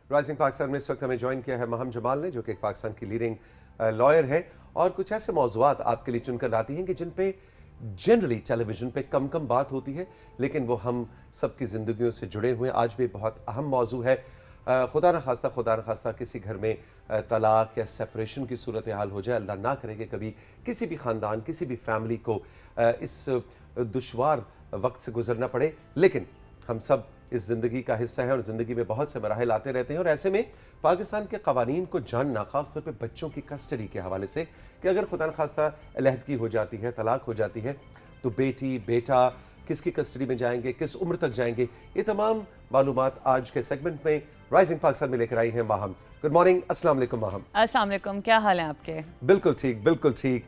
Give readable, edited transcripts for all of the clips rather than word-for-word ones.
Rising Pakistan میں اس وقت ہمیں جوائن کیا ہے ماہم جمال نے، جو کہ ایک پاکستان کی لیڈنگ لائر ہے اور کچھ ایسے موضوعات آپ کے لیے چن کر لاتی ہیں کہ جن پہ جنرلی ٹیلی ویژن پہ کم بات ہوتی ہے، لیکن وہ ہم سب کی زندگیوں سے جڑے ہوئے ہیں۔ آج بھی بہت اہم موضوع ہے۔ خدا نہ خواستہ کسی گھر میں طلاق یا سیپریشن کی صورتحال ہو جائے، اللہ نہ کرے کہ کبھی کسی بھی خاندان، کسی بھی فیملی کو اس دشوار وقت سے گزرنا پڑے، لیکن ہم سب اس زندگی کا حصہ ہیں اور زندگی میں بہت سے مراحل آتے رہتے ہیں، اور ایسے میں پاکستان کے قوانین کو جاننا، خاص طور پہ بچوں کی کسٹڈی کے حوالے سے، کہ اگر خدا نخواستہ علیحدگی ہو جاتی ہے، طلاق ہو جاتی ہے، تو بیٹی بیٹا کس کی کسٹڈی میں جائیں گے، کس عمر تک جائیں گے، یہ تمام معلومات آج کے سیگمنٹ میں رائزنگ پاکستان میں لے کر آئی ہیں ماہم۔ گڈ مارننگ، السلام علیکم ماہم۔ السلام علیکم، کیا حال ہیں آپ کے؟ بالکل ٹھیک۔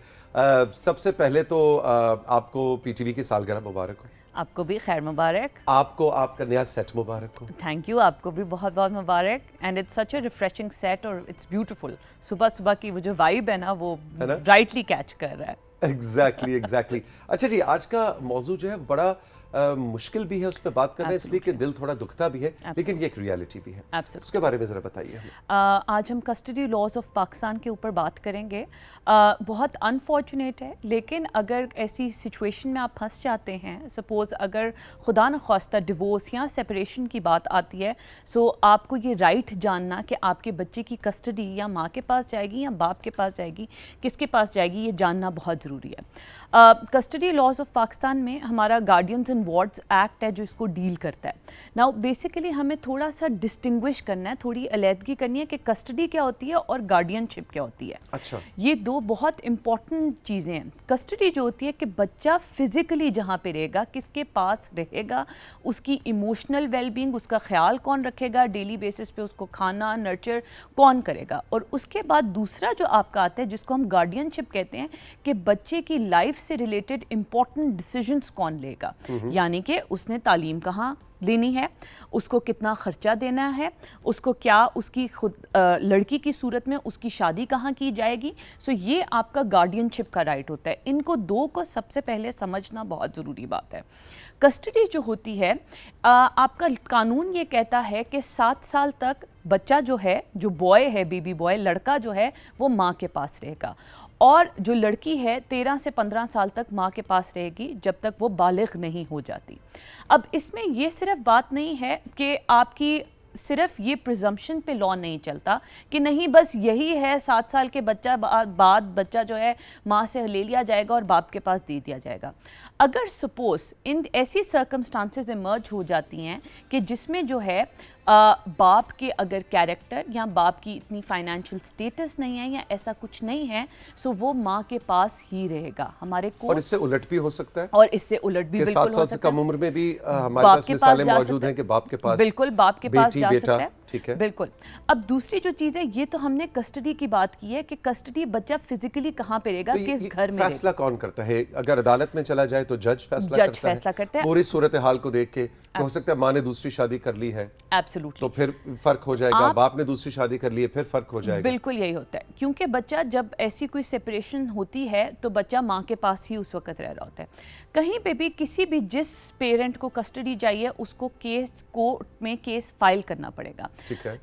سب سے پہلے تو آپ کو پی ٹی وی کی سالگرہ مبارک ہو۔ آپ کو بھی خیر مبارک۔ آپ کو آپ کا نیا سیٹ مبارک ہو۔ تھینک یو، آپ کو بھی بہت بہت مبارک۔ And it's such a refreshing set اور اٹس بیوٹیفل۔ صبح کی وہ جو وائب ہے نا، وہ رائٹلی کیچ کر رہا ہے۔ ایگزیکٹلی۔ اچھا جی، آج کا موضوع جو ہے بڑا مشکل بھی ہے اس پہ بات کرنا، اس لیے کہ دل تھوڑا دکھتا بھی ہے، لیکن یہ ایک ریالٹی بھی ہے۔ اس کے بارے میں ذرا بتائیے ہمیں۔ آج ہم کسٹڈی لاز آف پاکستان کے اوپر بات کریں گے۔ بہت انفارچونیٹ ہے، لیکن اگر ایسی سچویشن میں آپ پھنس جاتے ہیں، سپوز اگر خدا نخواستہ ڈیورس یا سیپریشن کی بات آتی ہے، سو آپ کو یہ رائٹ جاننا کہ آپ کے بچے کی کسٹڈی یا ماں کے پاس جائے گی یا باپ کے پاس جائے گی، کس کے پاس جائے گی، یہ جاننا بہت ضروری ہے۔ کسٹڈی لاز آف پاکستان میں ہمارا گارڈینز اینڈ وارڈز ایکٹ ہے جو اس کو ڈیل کرتا ہے۔ ناؤ بیسیکلی ہمیں تھوڑا سا ڈسٹنگوش کرنا ہے، تھوڑی علیحدگی کرنی ہے کہ کسٹڈی کیا ہوتی ہے اور گارڈین شپ کیا ہوتی ہے۔ اچھا، یہ دو بہت امپورٹنٹ چیزیں ہیں۔ کسٹڈی جو ہوتی ہے کہ بچہ فزیکلی جہاں پہ رہے گا، کس کے پاس رہے گا، اس کی ایموشنل ویل بینگ، اس کا خیال کون رکھے گا، ڈیلی بیسس پہ اس کو کھانا نرچر کون کرے گا۔ اور اس کے بعد دوسرا جو آپ کا آتا ہے جس کو ہم گارڈین شپ کہتے ہیں، کہ بچے کی لائف سے ریلیٹڈ امپورٹنٹ ڈیسیجنز کون لے گا، یعنی کہ اس نے تعلیم کہاں لینی ہے، اس کو کتنا خرچہ دینا ہے، اس کو کیا، اس کی خود لڑکی کی صورت میں اس کی شادی کہاں کی جائے گی۔ سو یہ آپ کا گارڈین شپ کا رائٹ ہوتا ہے۔ ان کو دو کو سب سے پہلے سمجھنا بہت ضروری بات ہے۔ کسٹڈی جو ہوتی ہے، آپ کا قانون یہ کہتا ہے کہ 7 سال تک بچہ جو ہے، جو بوائے ہے، بیبی بوائے، لڑکا جو ہے وہ ماں کے پاس رہے گا، اور جو لڑکی ہے 13 سے 15 سال تک ماں کے پاس رہے گی جب تک وہ بالغ نہیں ہو جاتی۔ اب اس میں یہ صرف بات نہیں ہے کہ آپ کی صرف یہ پرزمپشن پہ لا نہیں چلتا کہ نہیں بس یہی ہے 7 سال کے بچہ بعد بچہ جو ہے ماں سے لے لیا جائے گا اور باپ کے پاس دے دیا جائے گا۔ اگر سپوز ان ایسی سرکمسٹانسز ایمرج ہو جاتی ہیں کہ جس میں جو ہے باپ کے اگر کیریکٹر یا باپ کی اتنی فائنینشیل سٹیٹس نہیں ہے یا ایسا کچھ نہیں ہے، سو وہ ماں کے پاس ہی رہے گا۔ ہمارے کو اور اس سے الٹ بھی ہو سکتا ہے، اور اس سے الٹ بھی بالکل ہو سکتا ہے، 7 سال سے کم عمر میں بھی ہمارے پاس مثالیں موجود ہیں کہ باپ کے پاس، بالکل باپ کے پاس جا سکتا ہے۔ ٹھیک ہے، بالکل۔ اب دوسری جو چیز ہے، یہ تو ہم نے کسٹڈی کی بات کی ہے کہ کسٹڈی بچہ فزیکلی کہاں پہ رہے گا، کس گھر میں۔ فیصلہ کون کرتا ہے؟ اگر عدالت میں چلا جائے تو جج فیصلہ کرتا ہے پوری صورتحال کو دیکھ کے، ہو سکتا ہے ماں نے دوسری شادی کر لی ہے، ایبسولوٹلی، تو پھر فرق ہو جائے گا، باپ نے دوسری شادی کر لی ہے پھر فرق ہو جائے گا۔ بالکل یہی ہوتا ہے، کیونکہ بچہ جب ایسی کوئی سیپریشن ہوتی ہے تو بچہ ماں کے پاس ہی اس وقت رہ رہا ہوتا ہے۔ کہیں پہ بھی کسی بھی جس پیرنٹ کو کسٹڈی چاہیے اس کو کیس کورٹ میں کیس فائل کرنا پڑے گا۔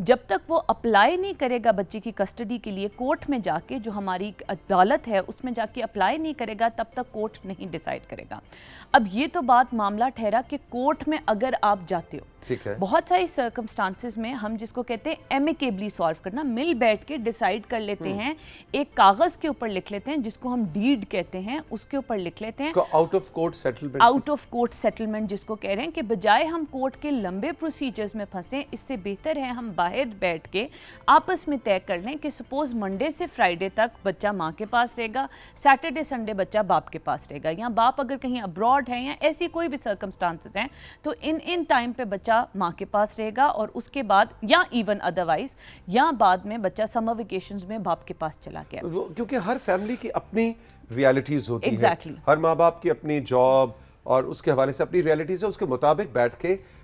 جب تک وہ اپلائی نہیں کرے گا بچے کی کسٹڈی کے لیے کورٹ میں جا کے، جو ہماری عدالت ہے اس میں جا کے اپلائی نہیں کرے گا، تب تک کورٹ نہیں ڈیسائیڈ کرے گا۔ اب یہ تو بات معاملہ ٹھہرا کہ کورٹ میں اگر آپ جاتے ہو، بہت ساری سرکمسٹانسز میں ہم جس کو کہتے ہیں ایمیکیبلی سالو کرنا، مل بیٹھ کے ڈیسائیڈ کر لیتے ہیں، ایک کاغذ کے اوپر لکھ لیتے ہیں جس کو ہم ڈیڈ کہتے ہیں، اس کے اوپر لکھ لیتے ہیں آؤٹ آف کورٹ سیٹلمنٹ جس کو کہہ رہے ہیں کہ بجائے ہم کورٹ کے لمبے پروسیجرز میں پھنسیں، اس سے بہتر ہے ہم باہر بیٹھ کے آپس میں طے کر لیں کہ سپوز منڈے سے فرائیڈے تک بچہ ماں کے پاس رہے گا، سیٹرڈے سنڈے بچہ باپ کے پاس رہے گا، یا باپ اگر کہیں ابراڈ ہے یا ایسی کوئی بھی سرکمسٹانسز ہیں تو ان ٹائم پہ بچہ ماں کے پاس رہے گا، اور اس کے بعد یا ایون ادروائز یا بعد میں بچہ سمر ویکیشنز میں باپ کے پاس چلا گیا۔ کیونکہ ہر فیملی کی اپنی ریالٹیز ہوتی ہیں، ہر ماں باپ کی اپنی جاب اور اس کے حوالے سے اپنی ریالٹیز ہے، اس کے مطابق بیٹھ کے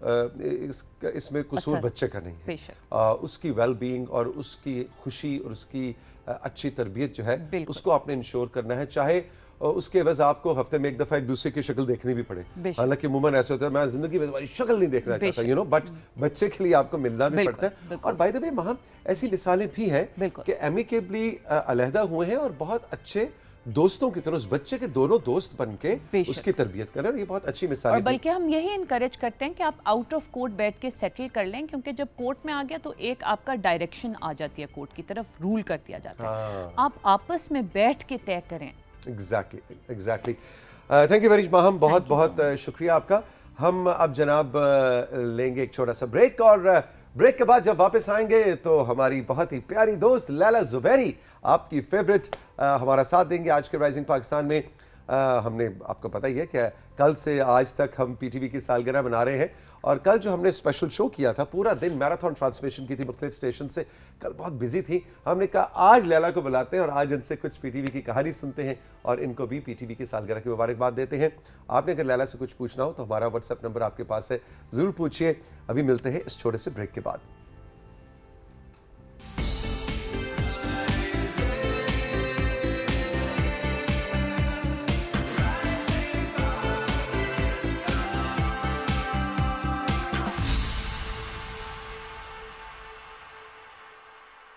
اس میں قصور بچے کا نہیں ہے. اس کی ویل بینگ اور اس کی خوشی اور اس کی اچھی تربیت جو ہے اس کو آپ نے انشور کرنا ہے, چاہے اس کے عوض آپ کو ہفتے میں ایک دفعہ ایک دوسرے کی شکل دیکھنی بھی پڑے. حالانکہ عموماً ایسے ہوتا ہے میں زندگی میں تمہاری شکل نہیں دیکھنا چاہتا, بٹ بچے کے لیے آپ کو ملنا بھی پڑتا ہے. اور بائی دا وے مہم ایسی مثالیں بھی ہیں کہ ایمیکیبلی علیحدہ ہوئے ہیں اور بہت اچھے دوستوں کی طرح اس بچے کے دونوں دوست بن کے اس کی تربیت کریں, اور یہ بہت اچھی مثال ہے. اور بلکہ ہم یہی انکریج کرتے ہیں کہ آپ آؤٹ آف کورٹ بیٹھ کے سیٹل کر لیں, کیونکہ جب کورٹ میں آ گیا تو ایک آپ کا ڈائریکشن آ جاتی ہے, کورٹ کی طرف رول کر دیا جاتا ہے. آپ آپس میں بیٹھ کے طے کریں. Exactly. Thank you very much Maham, بہت بہت شکریہ آپ کا. ہم اب جناب لیں گے ایک چھوٹا سا بریک, اور بریک کے بعد جب واپس آئیں گے تو ہماری بہت ہی پیاری دوست لیلا زبیری, آپ کی فیوریٹ, ہمارا ساتھ دیں گے آج کے رائزنگ پاکستان میں. ہم نے آپ کو پتہ ہی ہے کہ کل سے آج تک ہم پی ٹی وی کی سالگرہ منا رہے ہیں, اور کل جو ہم نے اسپیشل شو کیا تھا پورا دن میراتھن ٹرانسمیشن کی تھی مختلف اسٹیشن سے, کل بہت بزی تھی. ہم نے کہا آج لیلا کو بلاتے ہیں اور آج ان سے کچھ پی ٹی وی کی کہانی سنتے ہیں اور ان کو بھی پی ٹی وی کی سالگرہ کی مبارکباد دیتے ہیں. آپ نے اگر لیلا سے کچھ پوچھنا ہو تو ہمارا واٹس ایپ نمبر آپ کے پاس ہے, ضرور پوچھیے. ابھی ملتے ہیں اس چھوٹے سے بریک کے بعد.